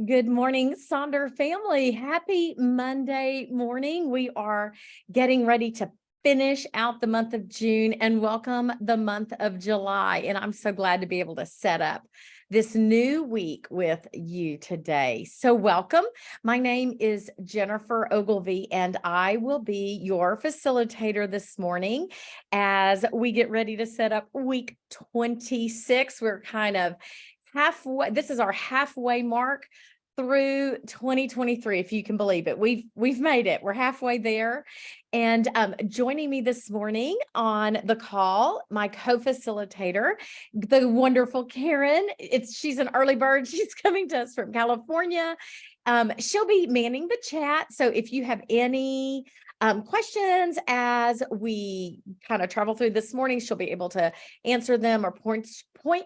Good morning, Sonder family. Happy Monday morning. We are getting ready to finish out the month of June and welcome the month of July. And I'm so glad to be able to set up this new week with you today. So welcome. My name is Jennifer Ogilvy, and I will be your facilitator this morning as we get ready to set up week 26. We're kind of halfway. This is our halfway mark through 2023, if you can believe it. We've made it. We're halfway there. And joining me this morning on the call, my co-facilitator, the wonderful Karen. She's an early bird. She's coming to us from California. She'll be manning the chat. So if you have any questions as we kind of travel through this morning, she'll be able to answer them or point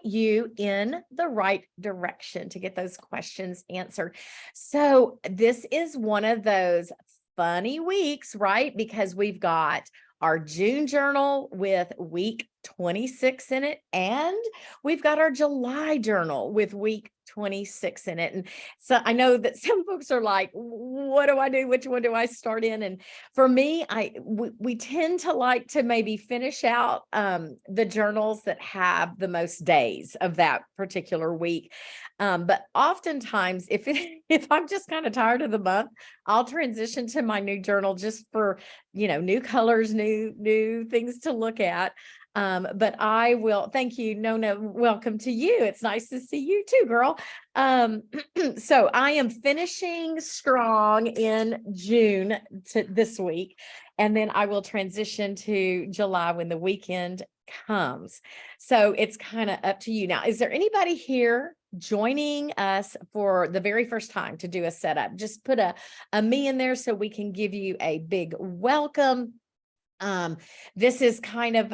you in the right direction to get those questions answered. So this is one of those funny weeks, right? Because we've got our June journal with week 26 in it, and we've got our July journal with week 26 in it. And so I know that some folks are like, what do I do? Which one do I start in? And for me, we tend to like to maybe finish out the journals that have the most days of that particular week. But oftentimes, if I'm just kind of tired of the month, I'll transition to my new journal just for, new colors, new things to look at. But I will thank you. Nona, welcome to you. It's nice to see you too, girl. So I am finishing strong in June this week, and then I will transition to July when the weekend comes. So it's kind of up to you. Now, is there anybody here joining us for the very first time to do a setup? Just put a me in there so we can give you a big welcome. This is kind of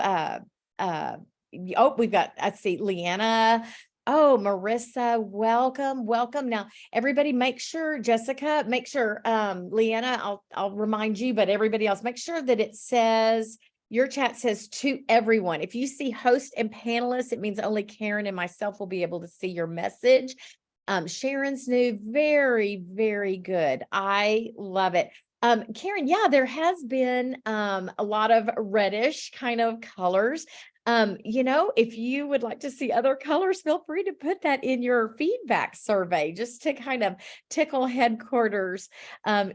we've got, let's see, Leanna. Oh, Marissa, welcome. Now, everybody make sure, Jessica, make sure, Leanna, I'll remind you, but everybody else, make sure that it says, your chat says to everyone. If you see host and panelists, it means only Karen and myself will be able to see your message. Sharon's new, very, very good. I love it. Karen, yeah, there has been a lot of reddish kind of colors. If you would like to see other colors, feel free to put that in your feedback survey just to kind of tickle headquarters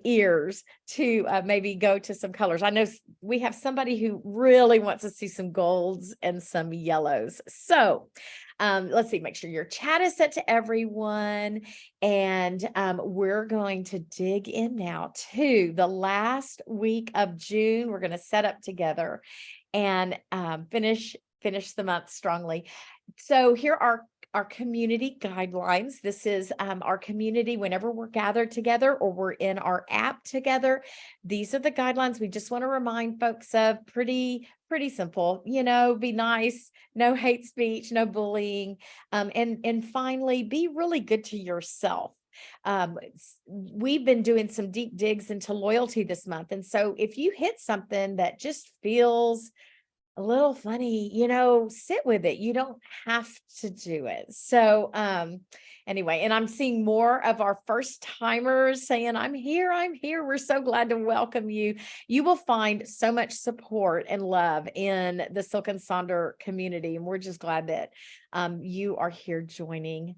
ears to maybe go to some colors. I know we have somebody who really wants to see some golds and some yellows. So let's see, make sure your chat is set to everyone. And we're going to dig in now to the last week of June. We're going to set up together and finish the month strongly. So here are our community guidelines. This is our community whenever we're gathered together or we're in our app together. These are the guidelines we just want to remind folks of. Pretty simple, be nice, no hate speech, no bullying. And finally, be really good to yourself. We've been doing some deep digs into loyalty this month. And so if you hit something that just feels a little funny, sit with it. You don't have to do it. So anyway, and I'm seeing more of our first timers saying, I'm here. We're so glad to welcome you. You will find so much support and love in the Silk and Sonder community. And we're just glad that you are here joining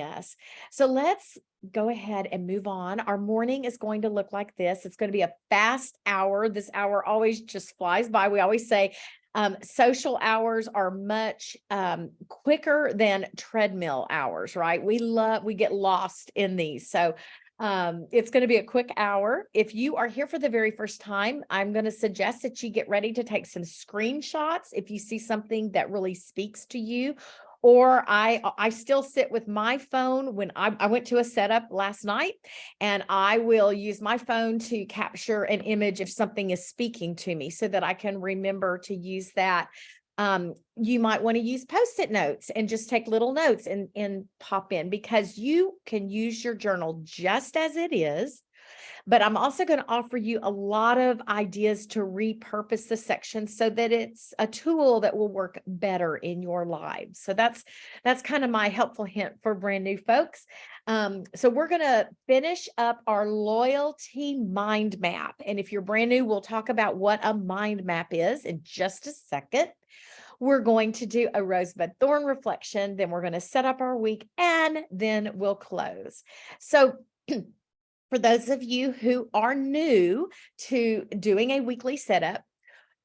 us. So let's go ahead and move on. Our morning is going to look like this. It's going to be a fast hour. This hour always just flies by. We always say social hours are much quicker than treadmill hours, right? We get lost in these. So it's going to be a quick hour. If you are here for the very first time, I'm going to suggest that you get ready to take some screenshots if you see something that really speaks to you. Or I still sit with my phone when I went to a setup last night, and I will use my phone to capture an image if something is speaking to me so that I can remember to use that. You might want to use Post-it notes and just take little notes and pop in, because you can use your journal just as it is. But I'm also going to offer you a lot of ideas to repurpose the section so that it's a tool that will work better in your lives. So that's kind of my helpful hint for brand new folks. So we're going to finish up our loyalty mind map. And if you're brand new, we'll talk about what a mind map is in just a second. We're going to do a rosebud thorn reflection, then we're going to set up our week, and then we'll close. So for those of you who are new to doing a weekly setup,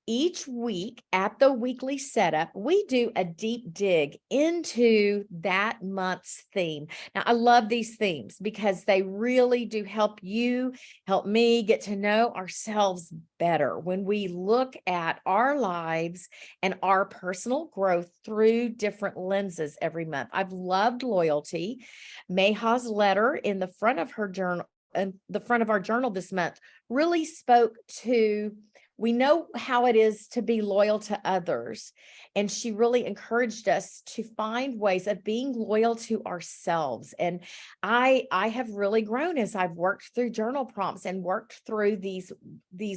each week at the weekly setup, we do a deep dig into that month's theme. Now, I love these themes because they really do help you, help me get to know ourselves better when we look at our lives and our personal growth through different lenses every month. I've loved loyalty. Mayha's letter in the front of her journal, and the front of our journal this month really spoke to, we know how it is to be loyal to others. And she really encouraged us to find ways of being loyal to ourselves. And I have really grown as I've worked through journal prompts and worked through these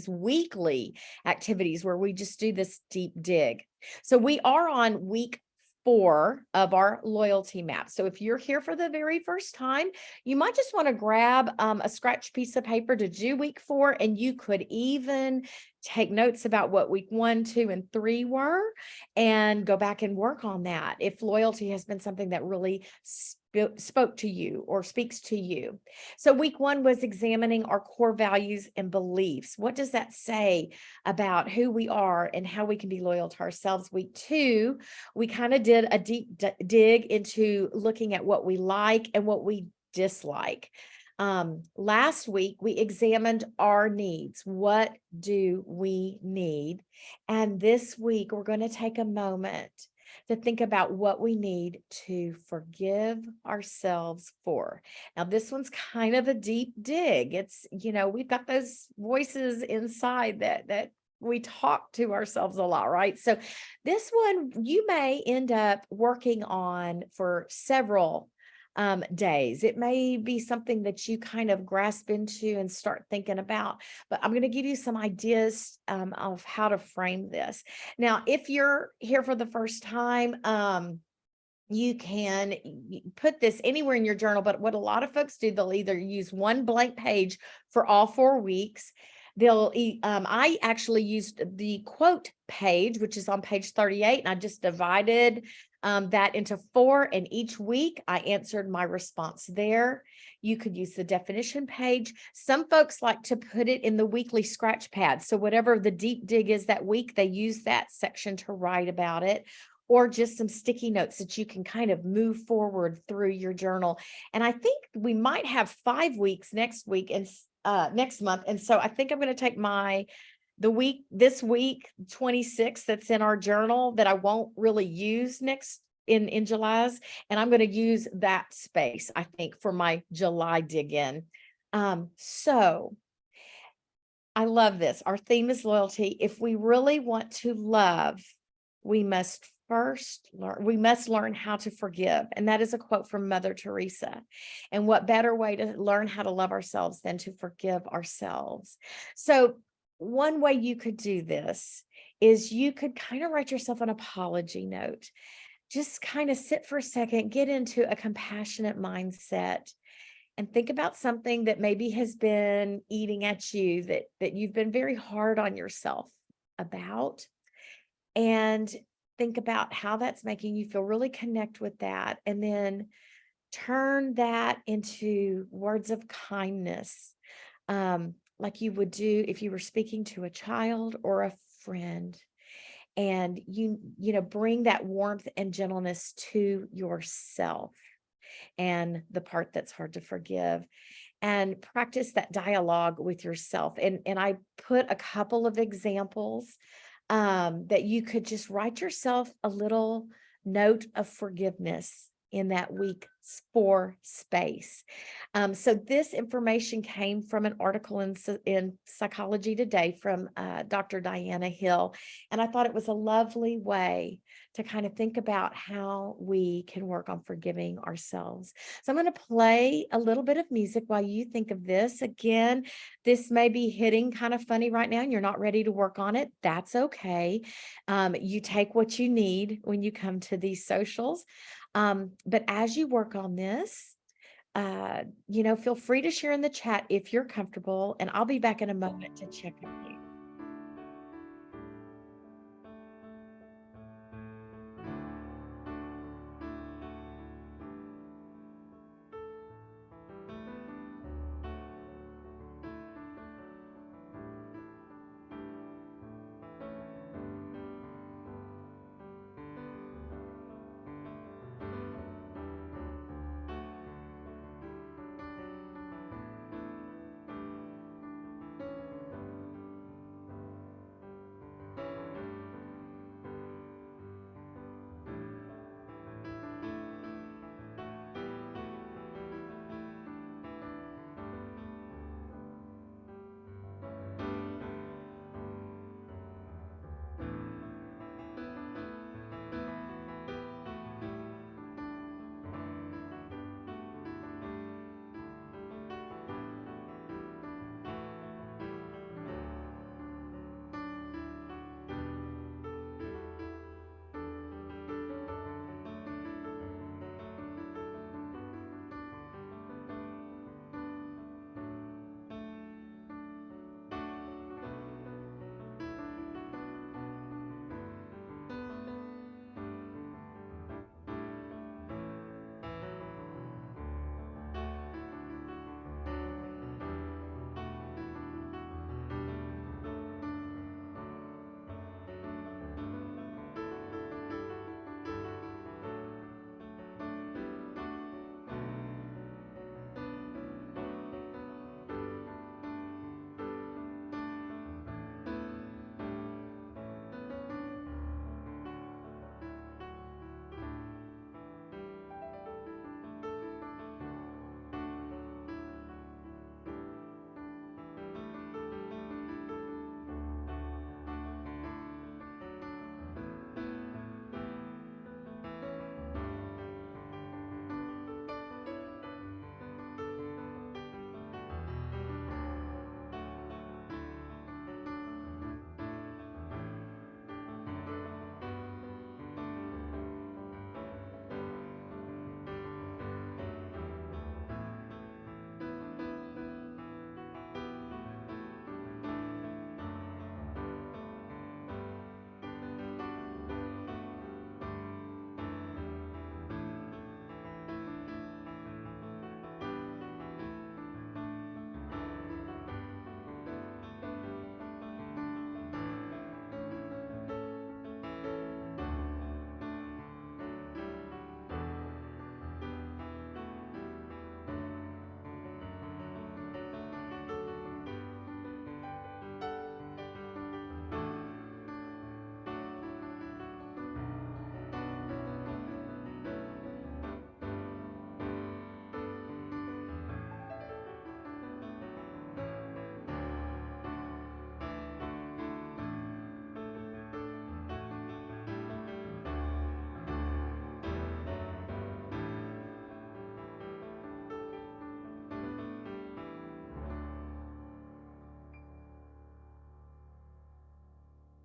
weekly activities where we just do this deep dig. So we are on week 4 of our loyalty map. So if you're here for the very first time, you might just want to grab a scratch piece of paper to do week 4, and you could even take notes about what week 1, 2, and 3 were, and go back and work on that if loyalty has been something that really spoke to you or speaks to you. So week 1 was examining our core values and beliefs. What does that say about who we are and how we can be loyal to ourselves? Week 2, we kind of did a deep dig into looking at what we like and what we dislike. Last week, we examined our needs. What do we need? And this week, we're going to take a moment to think about what we need to forgive ourselves for. Now, this one's kind of a deep dig. It's, we've got those voices inside that we talk to ourselves a lot, right? So this one you may end up working on for several days. It may be something that you kind of grasp into and start thinking about, but I'm going to give you some ideas of how to frame this. Now, if you're here for the first time, you can put this anywhere in your journal, but what a lot of folks do, they'll either use one blank page for all 4 weeks. I actually used the quote page, which is on page 38, and I just divided that into 4, and each week I answered my response there. You could use the definition page. Some folks like to put it in the weekly scratch pad. So whatever the deep dig is that week, they use that section to write about it, or just some sticky notes that you can kind of move forward through your journal. And I think we might have 5 weeks next week and next month. And so I think I'm going to take this week 26 that's in our journal that I won't really use next in July's, and I'm going to use that space, I think, for my July dig in. So I love this. Our theme is loyalty. If we really want to love, we must learn how to forgive. And that is a quote from Mother Teresa. And what better way to learn how to love ourselves than to forgive ourselves? So one way you could do this is you could kind of write yourself an apology note. Just kind of sit for a second, get into a compassionate mindset, and think about something that maybe has been eating at you, that you've been very hard on yourself about. And think about how that's making you feel, really connect with that, and then turn that into words of kindness, like you would do if you were speaking to a child or a friend. And bring that warmth and gentleness to yourself and the part that's hard to forgive, and practice that dialogue with yourself. And I put a couple of examples that you could just write yourself a little note of forgiveness in that week for space. So this information came from an article in Psychology Today from Dr. Diana Hill. And I thought it was a lovely way to kind of think about how we can work on forgiving ourselves. So I'm going to play a little bit of music while you think of this. Again, this may be hitting kind of funny right now and you're not ready to work on it. That's okay. You take what you need when you come to these socials. But as you work on this, feel free to share in the chat if you're comfortable, and I'll be back in a moment to check with you.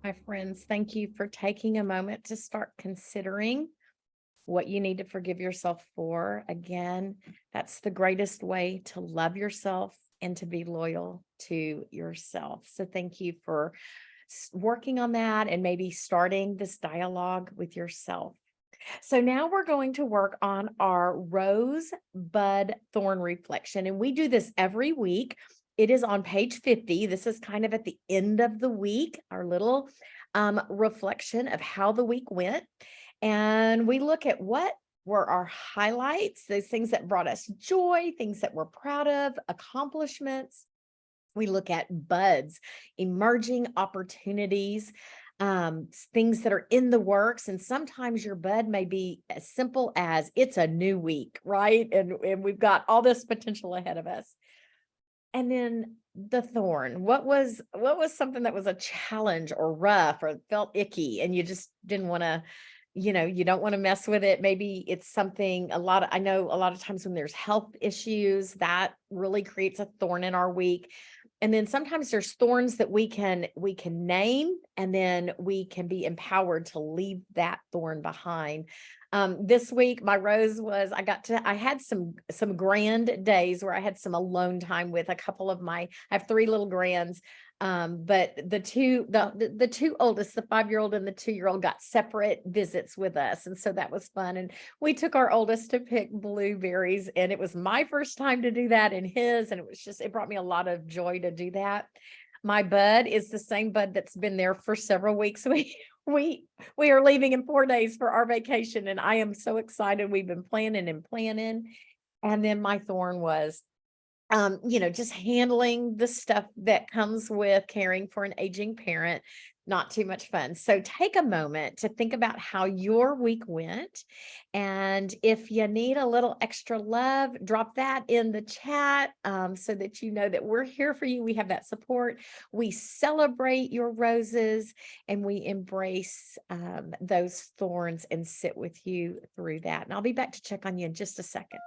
My friends, thank you for taking a moment to start considering what you need to forgive yourself for. Again, that's the greatest way to love yourself and to be loyal to yourself. So thank you for working on that and maybe starting this dialogue with yourself. So now we're going to work on our rose bud thorn reflection. And we do this every week. It is on page 50. This is kind of at the end of the week, our little reflection of how the week went. And we look at what were our highlights, those things that brought us joy, things that we're proud of, accomplishments. We look at buds, emerging opportunities, things that are in the works. And sometimes your bud may be as simple as it's a new week, right? And we've got all this potential ahead of us. And then the thorn, what was something that was a challenge or rough or felt icky and you just didn't want to, you don't want to mess with it. Maybe it's something I know a lot of times when there's health issues that really creates a thorn in our week. And then sometimes there's thorns that we can name, and then we can be empowered to leave that thorn behind. This week, my rose was I had some grand days where I had some alone time with a couple of I have three little grands. But the two oldest, the 5-year-old and the 2-year-old, got separate visits with us. And so that was fun. And we took our oldest to pick blueberries, and it was my first time to do that and his, and it brought me a lot of joy to do that. My bud is the same bud that's been there for several weeks. We are leaving in 4 days for our vacation, and I am so excited. We've been planning and planning. And then my thorn was just handling the stuff that comes with caring for an aging parent. Not too much fun. So take a moment to think about how your week went. And if you need a little extra love, drop that in the chat, so that you know that we're here for you. We have that support. We celebrate your roses, and we embrace those thorns and sit with you through that. And I'll be back to check on you in just a second.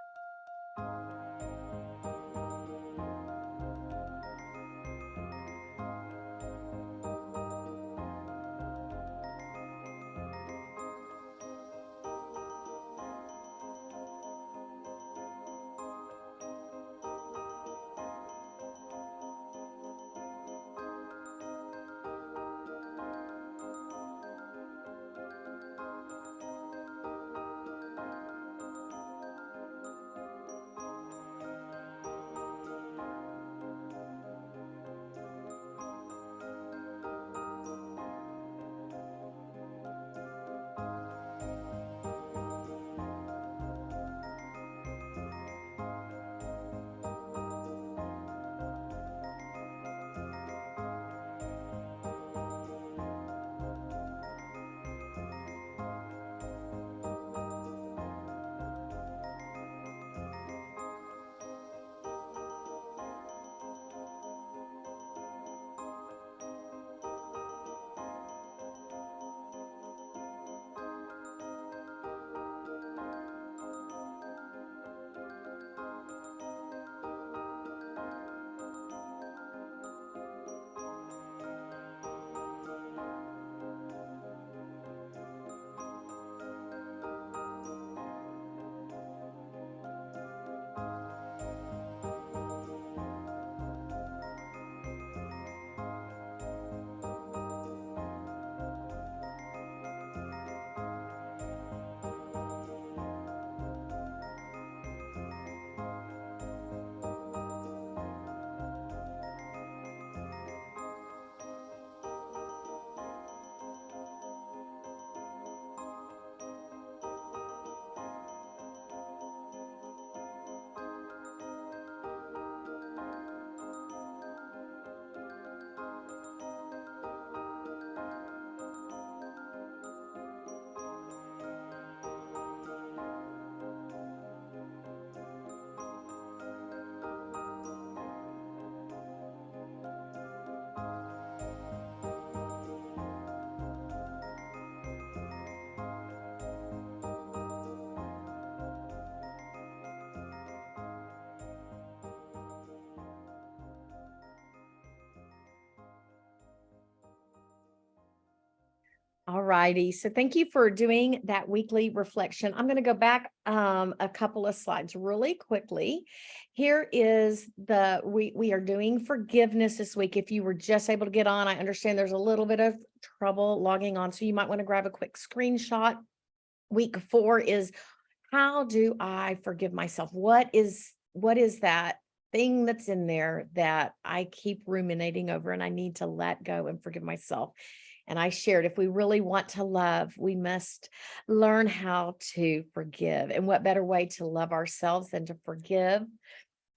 All righty. So thank you for doing that weekly reflection. I'm going to go back a couple of slides really quickly. Here is we are doing forgiveness this week. If you were just able to get on, I understand there's a little bit of trouble logging on, so you might want to grab a quick screenshot. Week 4 is, how do I forgive myself? What is that thing that's in there that I keep ruminating over and I need to let go and forgive myself? And I shared, if we really want to love, we must learn how to forgive. And what better way to love ourselves than to forgive?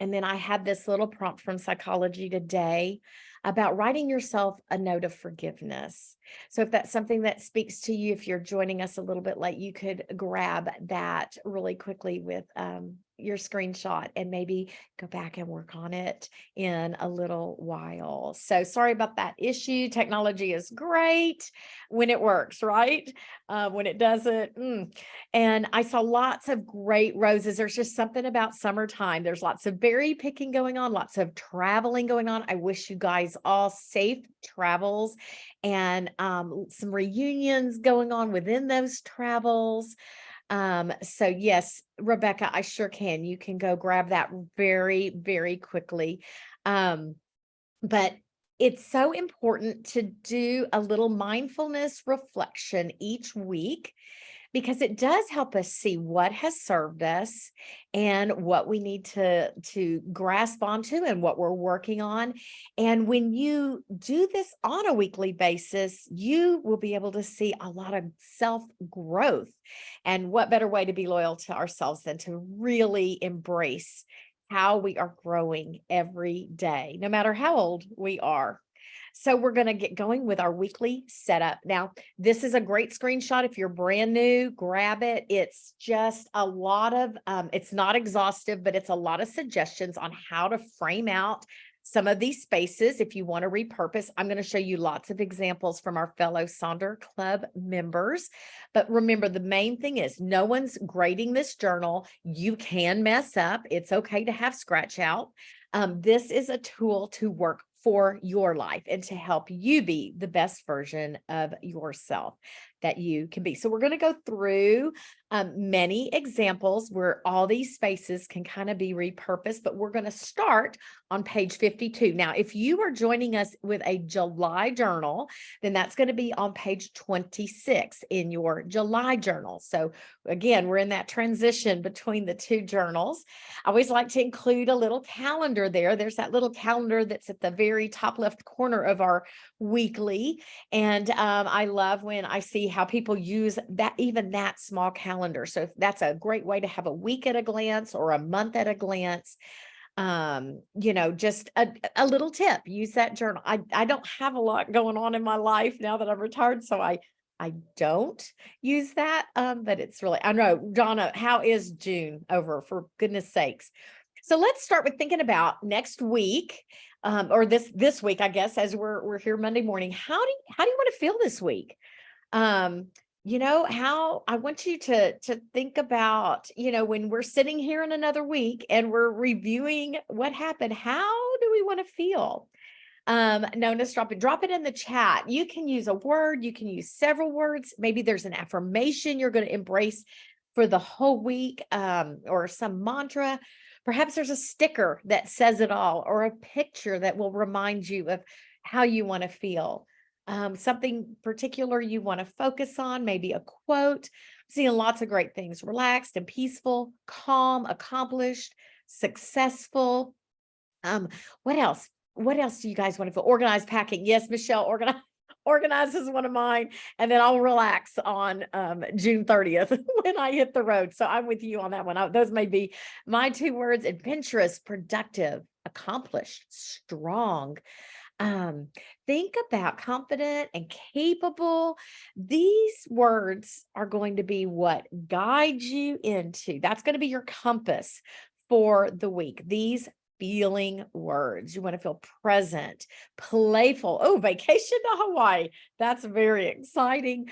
And then I had this little prompt from Psychology Today about writing yourself a note of forgiveness. So if that's something that speaks to you, if you're joining us a little bit late, you could grab that really quickly with your screenshot and maybe go back and work on it in a little while. So sorry about that issue. Technology is great when it works, right? When it doesn't. And I saw lots of great roses. There's just something about summertime. There's lots of berry picking going on, lots of traveling going on. I wish you guys all safe travels and some reunions going on within those travels. So yes, Rebecca, I sure can. You can go grab that very, very quickly. But it's so important to do a little mindfulness reflection each week because it does help us see what has served us and what we need to grasp onto and what we're working on. And when you do this on a weekly basis, you will be able to see a lot of self growth. And what better way to be loyal to ourselves than to really embrace how we are growing every day, no matter how old we are. So we're going to get going with our weekly setup. Now, this is a great screenshot. If you're brand new, grab it. It's just a lot of, it's not exhaustive, but it's a lot of suggestions on how to frame out some of these spaces if you want to repurpose. I'm going to show you lots of examples from our fellow Sonder Club members. But remember, the main thing is no one's grading this journal. You can mess up. It's okay to have scratch out. This is a tool to work for your life and to help you be the best version of yourself that you can be. So we're going to go through many examples where all these spaces can kind of be repurposed, but we're going to start on page 52. Now, if you are joining us with a July journal, then that's going to be on page 26 in your July journal. So again, we're in that transition between the two journals. I always like to include a little calendar there. There's that little calendar that's at the very top left corner of our weekly. And I love when I see how people use that, even that small calendar. So that's a great way to have a week at a glance or a month at a glance. Just a little tip, use that journal. I don't have a lot going on in my life now that I'm retired, so I don't use that. But it's really, I know, Donna, how is June over, for goodness sakes? So let's start with thinking about next week, or this week, I guess, as we're here Monday morning. How do you want to feel this week? How I want you to think about, when we're sitting here in another week and we're reviewing what happened, how do we want to feel? Notice, drop it in the chat. You can use a word, you can use several words. Maybe there's an affirmation you're going to embrace for the whole week, or some mantra. Perhaps there's a sticker that says it all, or a picture that will remind you of how you want to feel. Something particular you want to focus on, maybe a quote. I'm seeing lots of great things: relaxed and peaceful, calm, accomplished, successful. What else? What else do you guys want to feel? Organized, packing. Yes, Michelle, organize is one of mine. And then I'll relax on June 30th when I hit the road. So I'm with you on that one. Those may be my two words: adventurous, productive, accomplished, strong. Think about confident and capable. These words are going to be what guide you into. That's going to be your compass for the week. These feeling words. You want to feel present, playful. Oh, vacation to Hawaii. That's very exciting.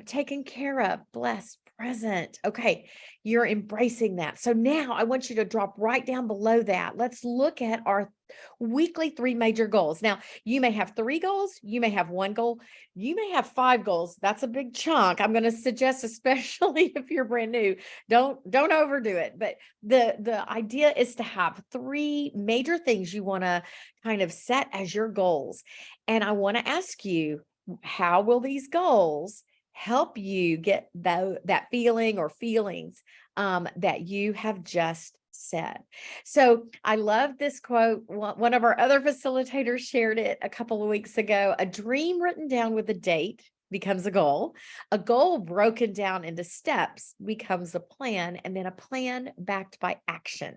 Taken care of, blessed, present. Okay, you're embracing that. So now I want you to drop right down below that. Let's look at our weekly 3 major goals. Now, you may have 3 goals, you may have 1 goal, you may have 5 goals. That's a big chunk. I'm going to suggest, especially if you're brand new, don't overdo it. But the idea is to have 3 major things you want to kind of set as your goals. And I want to ask you, how will these goals help you get that feeling or feelings that you have just said? So I love this quote. One of our other facilitators shared it a couple of weeks ago. A dream written down with a date becomes a goal broken down into steps becomes a plan, and then a plan backed by action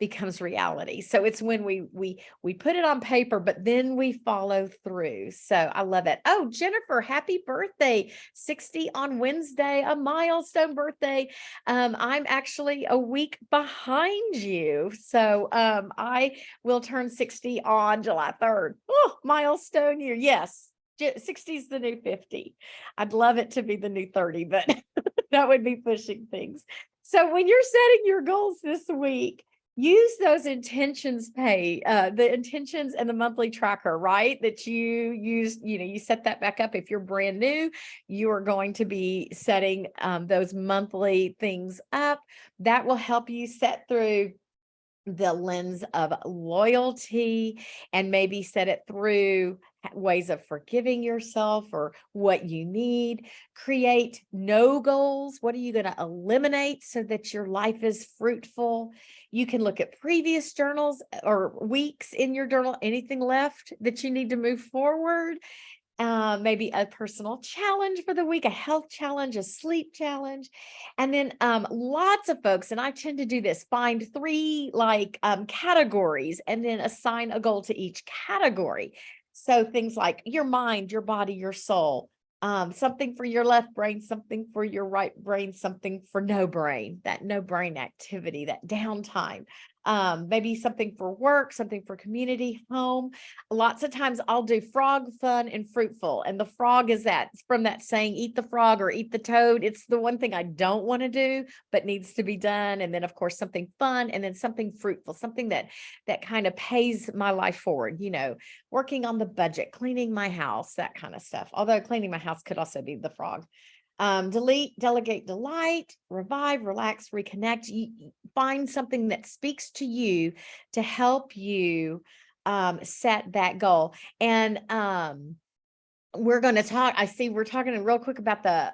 becomes reality. So it's when we put it on paper, but then we follow through. So I love it. Oh, Jennifer, happy birthday. 60 on Wednesday, a milestone birthday. I'm actually a week behind you. So I will turn 60 on July 3rd. Oh, milestone year. Yes. 60 is the new 50. I'd love it to be the new 30, but that would be pushing things. So when you're setting your goals this week, use those intentions the intentions and the monthly tracker, right? That you use, you set that back up. If you're brand new, you are going to be setting those monthly things up. That will help you set through the lens of loyalty and maybe set it through ways of forgiving yourself or what you need. Create no goals. What are you going to eliminate so that your life is fruitful? You can look at previous journals or weeks in your journal, anything left that you need to move forward. Maybe a personal challenge for the week, a health challenge, a sleep challenge. And then lots of folks, and I tend to do this, find three categories and then assign a goal to each category. So things like your mind, your body, your soul, something for your left brain, something for your right brain, something for no brain, that no brain activity, that downtime. Maybe something for work, something for community, home. Lots of times I'll do frog, fun, and fruitful. And the frog is that from that saying, eat the frog or eat the toad. It's the one thing I don't want to do, but needs to be done. And then of course, something fun and then something fruitful, something that kind of pays my life forward, working on the budget, cleaning my house, that kind of stuff. Although cleaning my house could also be the frog. Delete, delegate, delight, revive, relax, reconnect. Find something that speaks to you to help you set that goal. And we're going to talk, I see we're talking real quick about the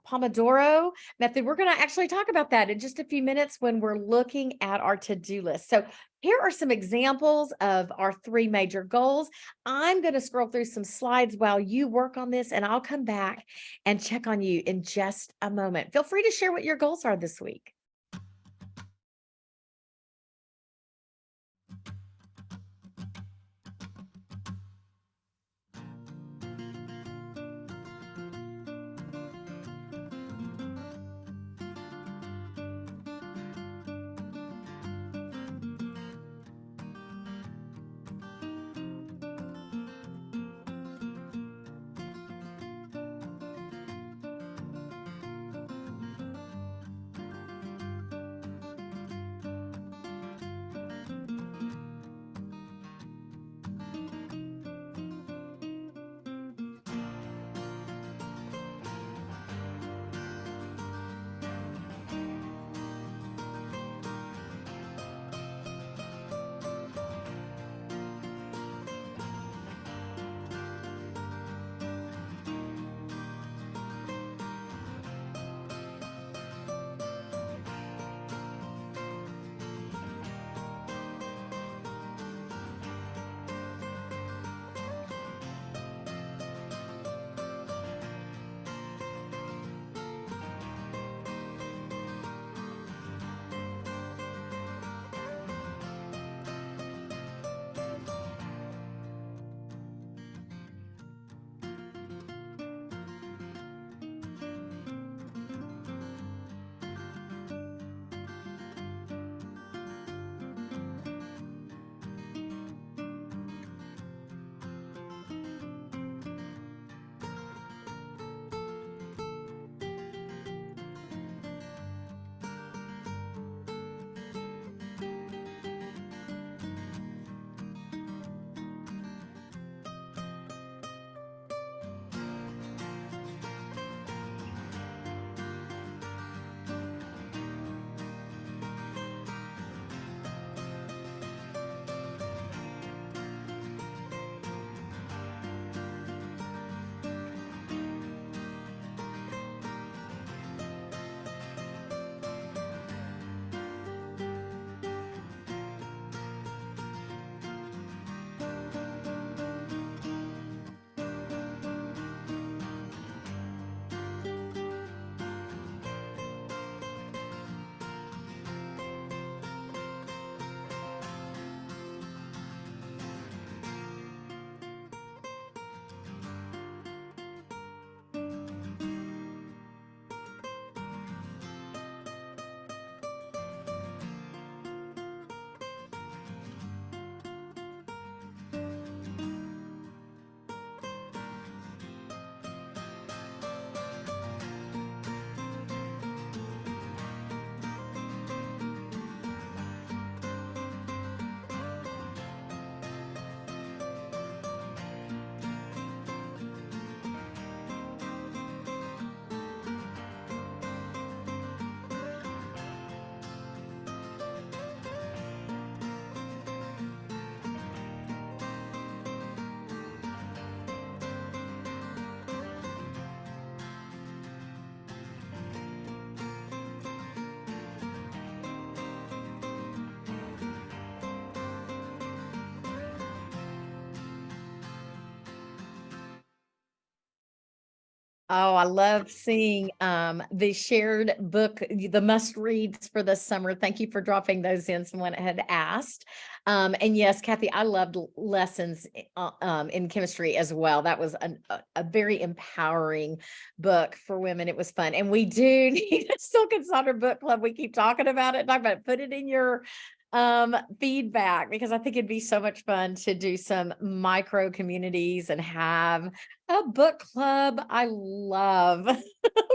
Pomodoro method. We're going to actually talk about that in just a few minutes when we're looking at our to-do list. So here are some examples of our three major goals. I'm going to scroll through some slides while you work on this, and I'll come back and check on you in just a moment. Feel free to share what your goals are this week. Oh, I love seeing the shared book, the must reads for the summer. Thank you for dropping those in. Someone had asked. And yes, Kathy, I loved lessons in chemistry as well. That was a very empowering book for women. It was fun. And we do need a Silk and Sonder book club. We keep talking about it. Talk about it. Put it in your feedback, because I think it'd be so much fun to do some micro communities and have a book club. I love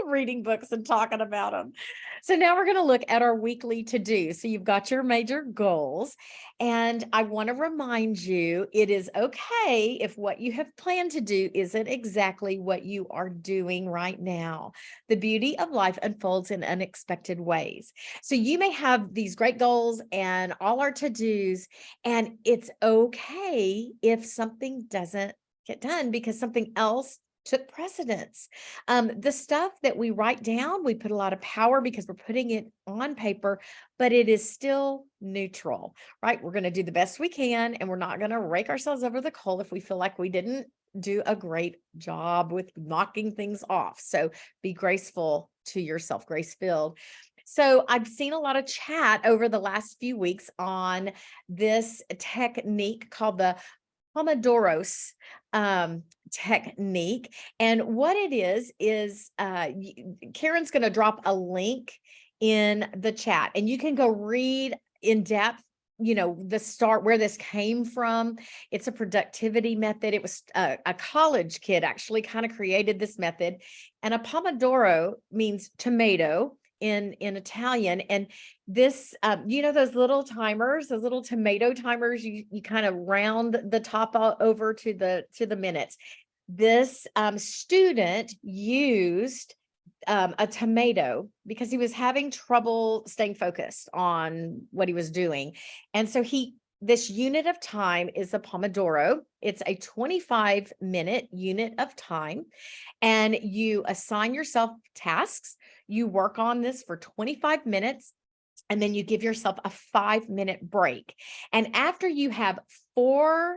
reading books and talking about them. So now we're going to look at our weekly to-do. So you've got your major goals, and I want to remind you, it is okay if what you have planned to do isn't exactly what you are doing right now. The beauty of life unfolds in unexpected ways. So you may have these great goals and all our to-dos, and it's okay if something doesn't get done because something else took precedence. The stuff that we write down, we put a lot of power because we're putting it on paper, but it is still neutral, right? We're going to do the best we can, and we're not going to rake ourselves over the coal if we feel like we didn't do a great job with knocking things off. So be graceful to yourself, grace filled. So I've seen a lot of chat over the last few weeks on this technique called the Pomodoros technique. And what it is Karen's going to drop a link in the chat, and you can go read in depth, the start, where this came from. It's a productivity method. It was a college kid actually kind of created this method. And a Pomodoro means tomato in Italian. And this, those little timers, those little tomato timers, you kind of round the top over to the minutes. This student used a tomato because he was having trouble staying focused on what he was doing. And so this unit of time is a Pomodoro. It's a 25-minute unit of time, and you assign yourself tasks. You work on this for 25 minutes, and then you give yourself a 5-minute break. And after you have 4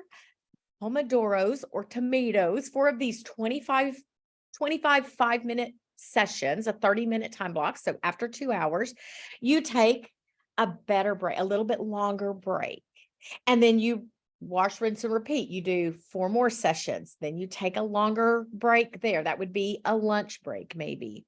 Pomodoros or tomatoes, 4 of these 25 5-minute sessions, a 30-minute time block. So after 2 hours, you take a better break, a little bit longer break. And then you wash, rinse, and repeat. You do 4 more sessions. Then you take a longer break there. That would be a lunch break, maybe.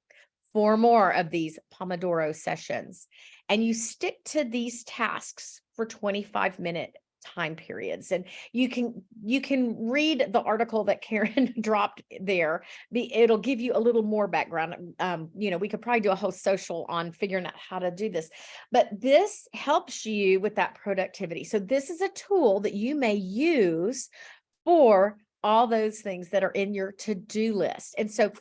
4 more of these Pomodoro sessions. And you stick to these tasks for 25-minute time periods. And you can read the article that Karen dropped there. It'll give you a little more background. We could probably do a whole social on figuring out how to do this, but this helps you with that productivity. So this is a tool that you may use for all those things that are in your to-do list. And so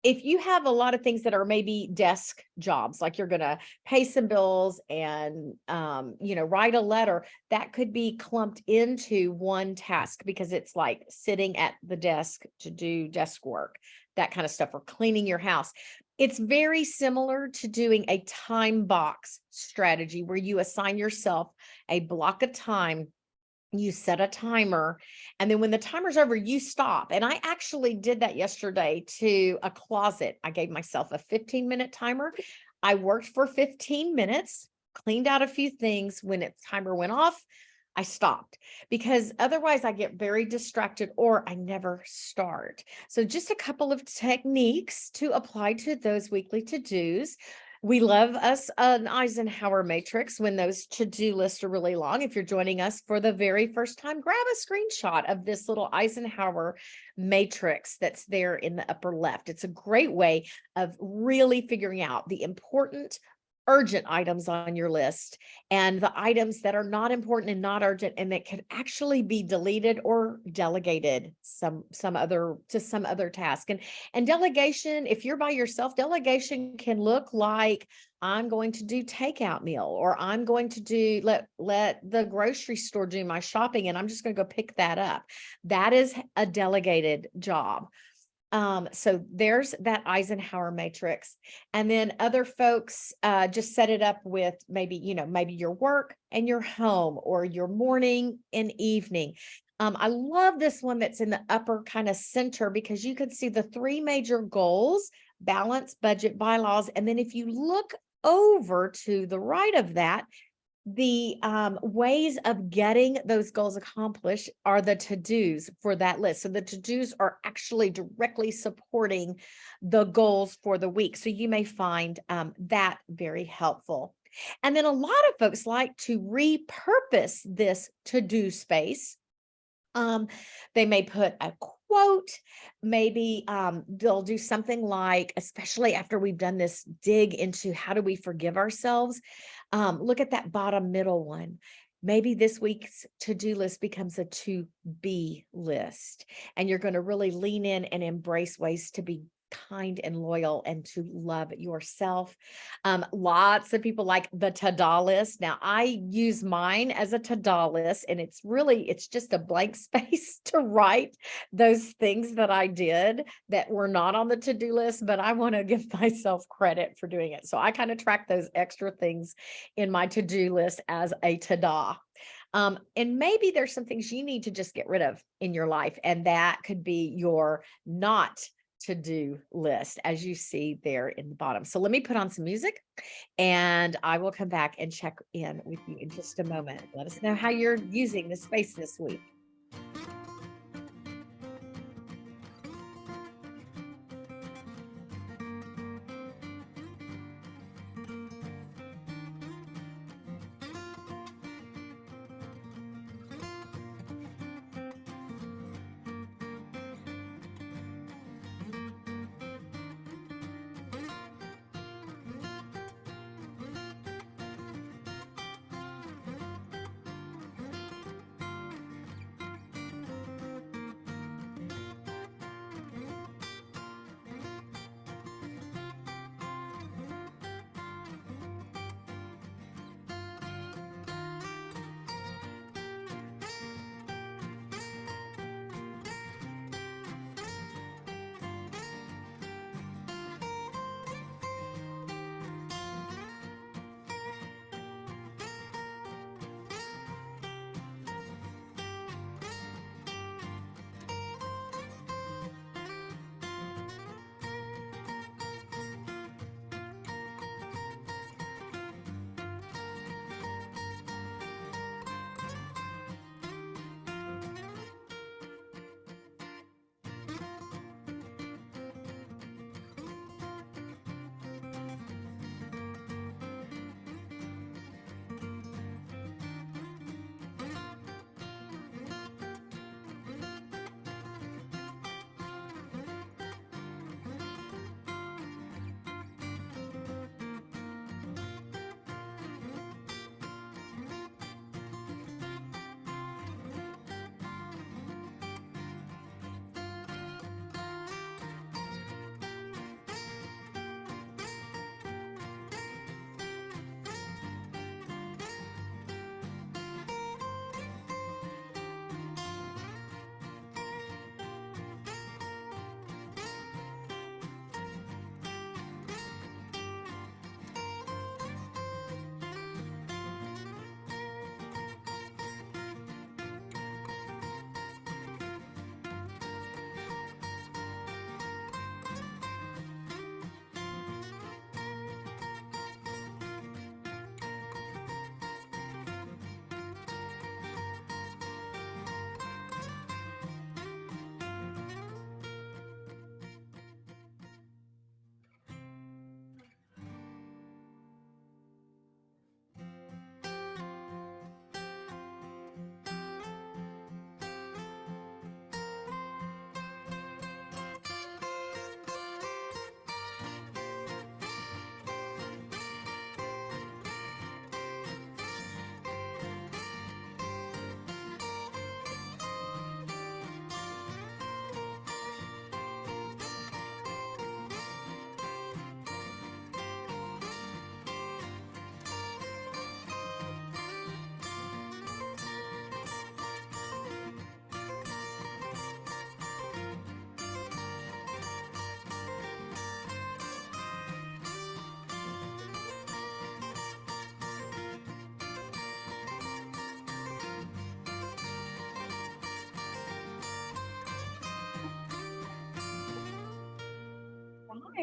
if you have a lot of things that are maybe desk jobs, like you're going to pay some bills and, write a letter, that could be clumped into one task because it's like sitting at the desk to do desk work, that kind of stuff, or cleaning your house. It's very similar to doing a time box strategy where you assign yourself a block of time. You set a timer, and then when the timer's over, you stop. And I actually did that yesterday to a closet. I gave myself a 15-minute timer. I worked for 15 minutes, cleaned out a few things. When the timer went off, I stopped, because otherwise I get very distracted or I never start. So just a couple of techniques to apply to those weekly to-dos. We love us an Eisenhower matrix when those to-do lists are really long. If you're joining us for the very first time, grab a screenshot of this little Eisenhower matrix that's there in the upper left. It's a great way of really figuring out the important, urgent items on your list and the items that are not important and not urgent and that could actually be deleted or delegated some other task. And delegation, if you're by yourself, delegation can look like, I'm going to do takeout meal, or I'm going to do let the grocery store do my shopping and I'm just going to go pick that up. That is a delegated job. So there's that Eisenhower matrix. And then other folks just set it up with maybe your work and your home, or your morning and evening. I love this one that's in the upper kind of center because you can see the three major goals: balance, budget, bylaws. And then if you look over to the right of that, the ways of getting those goals accomplished are the to-dos for that list. So the to-dos are actually directly supporting the goals for the week. So you may find that very helpful. And then a lot of folks like to repurpose this to-do space. um, they may put a quote, maybe they'll do something like, especially after we've done this dig into how do we forgive ourselves, look at that bottom middle one. Maybe this week's to-do list becomes a to-be list, and you're going to really lean in and embrace ways to be kind and loyal and to love yourself. Lots of people like the to-do list. Now, I use mine as a to-do list, and it's just a blank space to write those things that I did that were not on the to-do list, but I want to give myself credit for doing it. So I kind of track those extra things in my to-do list as a to-do. And maybe there's some things you need to just get rid of in your life, and that could be your not to-do list, as you see there in the bottom. So let me put on some music, and I will come back and check in with you in just a moment. Let us know how you're using the space this week.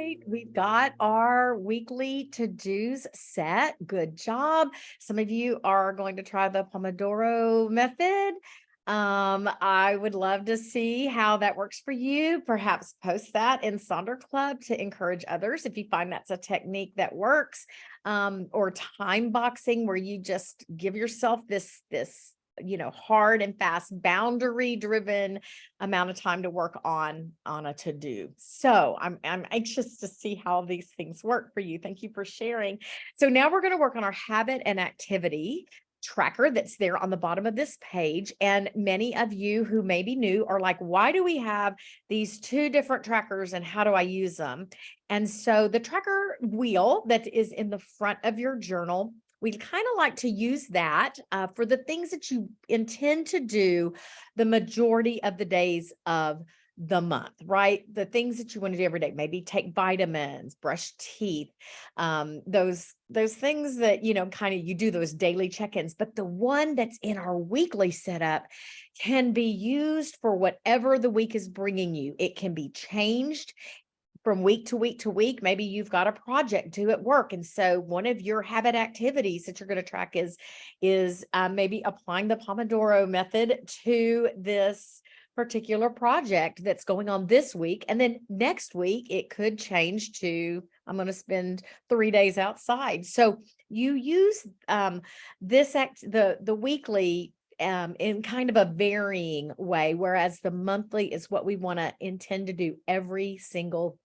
right, we've got our weekly to-dos set. Good job. Some of you are going to try the Pomodoro method. I would love to see how that works for you. Perhaps post that in Sonder Club to encourage others if you find that's a technique that works. Or time boxing where you just give yourself this hard and fast boundary driven amount of time to work on a to-do. So I'm anxious to see how these things work for you. Thank you for sharing. So now we're going to work on our habit and activity tracker that's there on the bottom of this page. And many of you who may be new are like, why do we have these two different trackers and how do I use them? And so the tracker wheel that is in the front of your journal, we kind of like to use that for the things that you intend to do the majority of the days of the month, right? The things that you want to do every day, maybe take vitamins, brush teeth, those things that, kind of you do those daily check-ins, but the one that's in our weekly setup can be used for whatever the week is bringing you. It can be changed from week to week to week. Maybe you've got a project due at work. And so one of your habit activities that you're going to track is maybe applying the Pomodoro method to this particular project that's going on this week. And then next week, it could change to, I'm going to spend 3 days outside. So you use the weekly in kind of a varying way, whereas the monthly is what we want to intend to do every single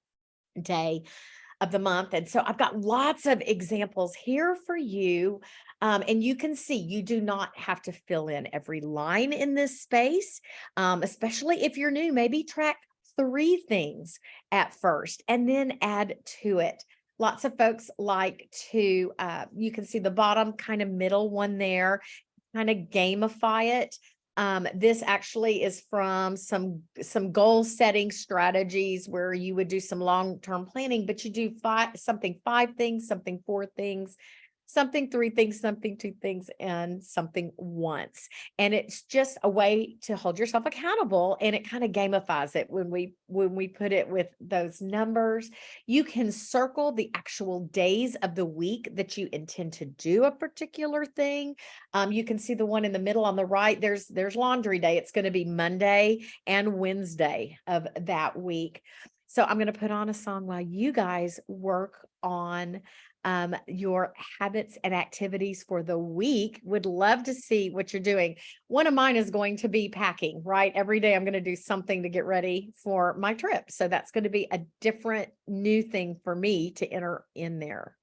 day of the month. And so I've got lots of examples here for you. And you can see you do not have to fill in every line in this space, especially if you're new. Maybe track 3 things at first and then add to it. Lots of folks like to, you can see the bottom kind of middle one there, kind of gamify it. This actually is from some goal setting strategies where you would do some long-term planning, but you do 5 things, something 4 things, something 3 things, something 2 things, and something once. And it's just a way to hold yourself accountable, and it kind of gamifies it when we put it with those numbers. You can circle the actual days of the week that you intend to do a particular thing. You can see the one in the middle on the right. There's laundry day. It's going to be Monday and Wednesday of that week. So I'm going to put on a song while you guys work on your habits and activities for the week. Would love to see what you're doing. One of mine is going to be packing, right? Every day I'm going to do something to get ready for my trip. So that's going to be a different new thing for me to enter in there.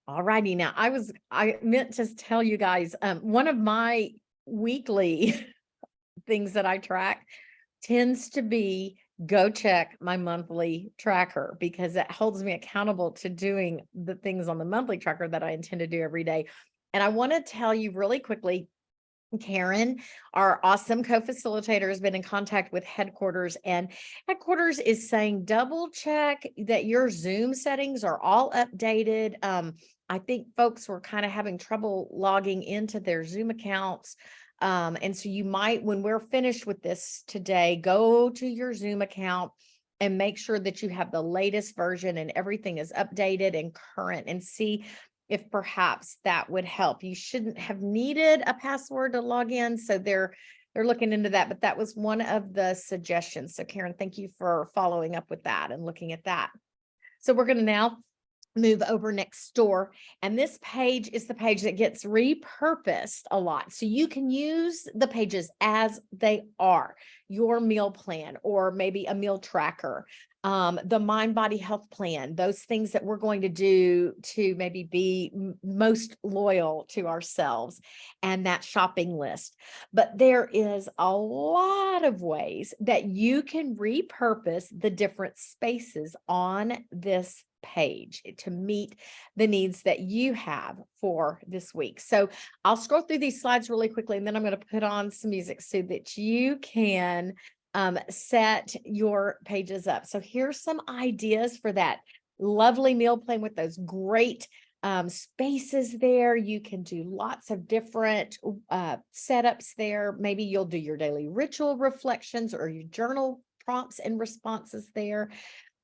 All righty. Now, I meant to tell you guys, one of my weekly things that I track tends to be go check my monthly tracker because that holds me accountable to doing the things on the monthly tracker that I intend to do every day. And I want to tell you really quickly, Karen, our awesome co-facilitator, has been in contact with headquarters, and headquarters is saying double check that your Zoom settings are all updated. I think folks were kind of having trouble logging into their Zoom accounts. And so you might, when we're finished with this today, go to your Zoom account and make sure that you have the latest version and everything is updated and current, and see if perhaps that would help. You shouldn't have needed a password to log in, so they're looking into that, but that was one of the suggestions. So Karen, thank you for following up with that and looking at that. So we're going to now move over next door. And this page is the page that gets repurposed a lot. So you can use the pages as they are, your meal plan, or maybe a meal tracker, the mind body health plan, those things that we're going to do to maybe be most loyal to ourselves, and that shopping list. But there is a lot of ways that you can repurpose the different spaces on this page to meet the needs that you have for this week. So I'll scroll through these slides really quickly, and then I'm going to put on some music so that you can set your pages up. So here's some ideas for that lovely meal plan with those great spaces there. You can do lots of different setups there. Maybe you'll do your daily ritual reflections or your journal prompts and responses there.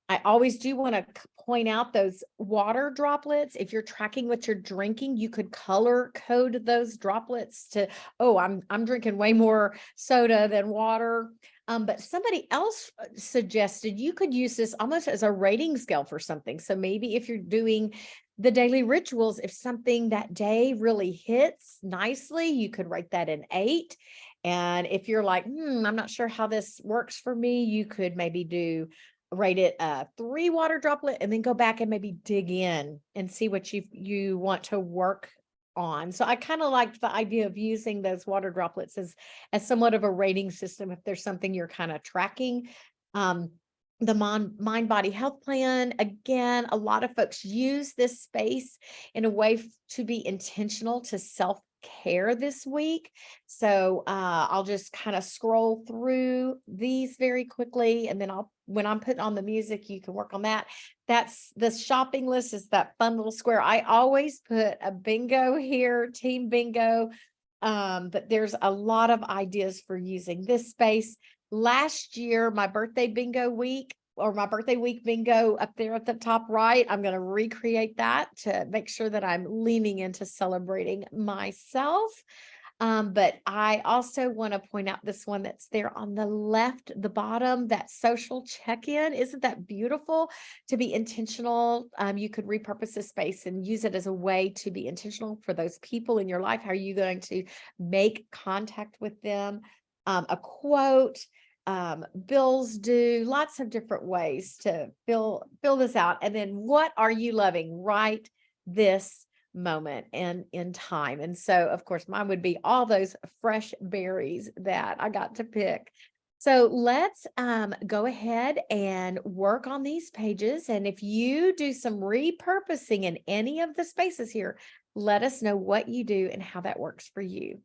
I always do want to point out those water droplets. If you're tracking what you're drinking, you could color code those droplets to, oh, I'm drinking way more soda than water. But somebody else suggested you could use this almost as a rating scale for something. So maybe if you're doing the daily rituals, if something that day really hits nicely, you could rate that an 8. And if you're like, I'm not sure how this works for me, you could maybe rate it a 3 water droplet, and then go back and maybe dig in and see what you want to work on. So I kind of like the idea of using those water droplets as somewhat of a rating system if there's something you're kind of tracking. The mind body health plan, again, a lot of folks use this space in a way to be intentional to self-care this week. So I'll just kind of scroll through these very quickly, and then when I'm putting on the music, you can work on that. That's the shopping list, is that fun little square. I always put a bingo here, team bingo, but there's a lot of ideas for using this space. Last year, my birthday bingo week, or my birthday week bingo up there at the top right, I'm going to recreate that to make sure that I'm leaning into celebrating myself. But I also want to point out this one that's there on the left, the bottom, that social check-in. Isn't that beautiful to be intentional? You could repurpose this space and use it as a way to be intentional for those people in your life. How are you going to make contact with them? A quote, bills due, lots of different ways to fill this out. And then what are you loving right this moment and in time? And so of course mine would be all those fresh berries that I got to pick. So let's go ahead and work on these pages. And if you do some repurposing in any of the spaces here, let us know what you do and how that works for you.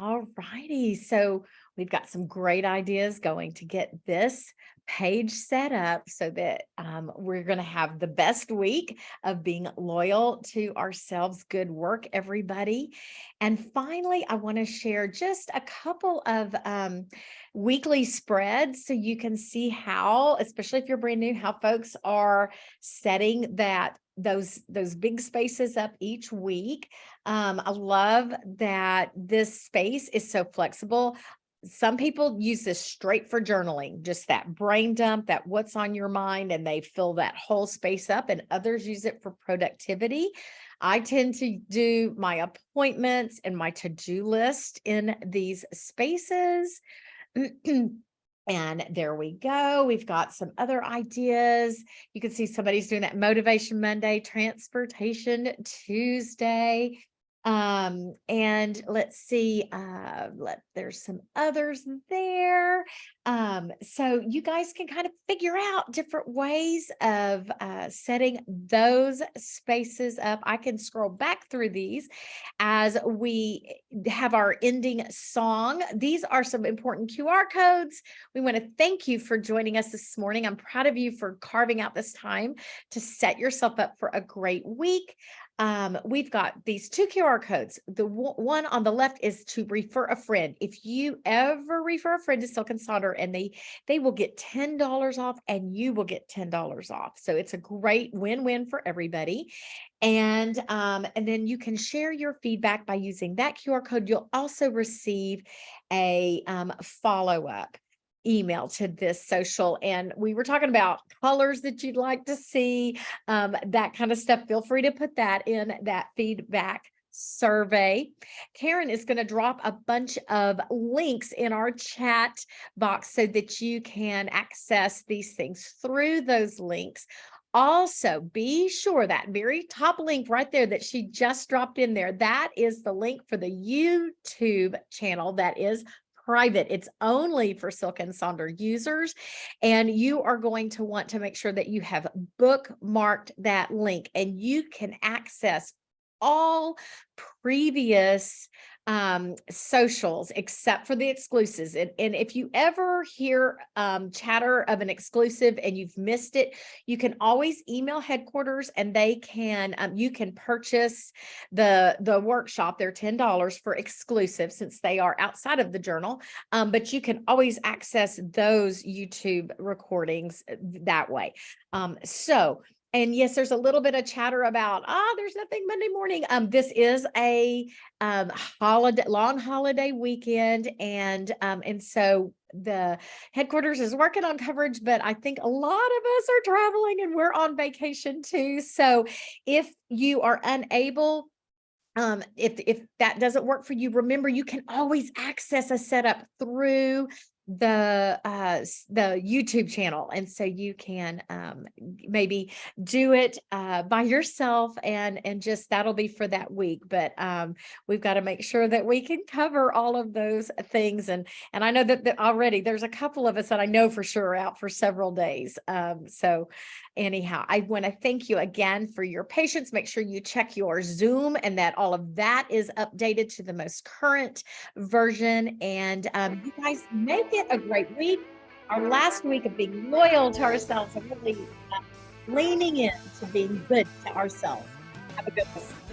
All righty. So we've got some great ideas going to get this page set up so that we're going to have the best week of being loyal to ourselves. Good work, everybody. And finally, I want to share just a couple of weekly spreads so you can see how, especially if you're brand new, how folks are setting those big spaces up each week. I love that this space is so flexible. Some people use this straight for journaling, just that brain dump, that what's on your mind, and they fill that whole space up, and others use it for productivity. I tend to do my appointments and my to-do list in these spaces. And there we go. We've got some other ideas. You can see somebody's doing that Motivation Monday, Transportation Tuesday. And let's see, there's some others there. So you guys can kind of figure out different ways of setting those spaces up. I can scroll back through these as we have our ending song. These are some important QR codes. We want to thank you for joining us this morning. I'm proud of you for carving out this time to set yourself up for a great week. We've got these two QR codes. The one on the left is to refer a friend. If you ever refer a friend to Silk and Sonder, and they will get $10 off, and you will get $10 off. So it's a great win-win for everybody. And then you can share your feedback by using that QR code. You'll also receive a follow-up email to this social. And we were talking about colors that you'd like to see, that kind of stuff. Feel free to put that in that feedback survey. Karen is going to drop a bunch of links in our chat box so that you can access these things through those links. Also, be sure that very top link right there that she just dropped in there, that is the link for the YouTube channel that is private. It's only for Silk and Sonder users, and you are going to want to make sure that you have bookmarked that link, and you can access all previous socials except for the exclusives. And if you ever hear chatter of an exclusive and you've missed it, you can always email headquarters, and they can you can purchase the workshop. They're $10 for exclusive since they are outside of the journal, but you can always access those YouTube recordings that way. And yes, there's a little bit of chatter about, there's nothing Monday morning. This is a long holiday weekend. And so the headquarters is working on coverage, but I think a lot of us are traveling and we're on vacation too. So if you are unable, if that doesn't work for you, remember you can always access a setup through the YouTube channel, and so you can maybe do it by yourself, and just that'll be for that week. But we've got to make sure that we can cover all of those things, and I know that already there's a couple of us that I know for sure are out for several days. So anyhow, I want to thank you again for your patience. Make sure you check your Zoom and that all of that is updated to the most current version. And you guys make it a great week. Our last week of being loyal to ourselves and really leaning in to being good to ourselves. Have a good one.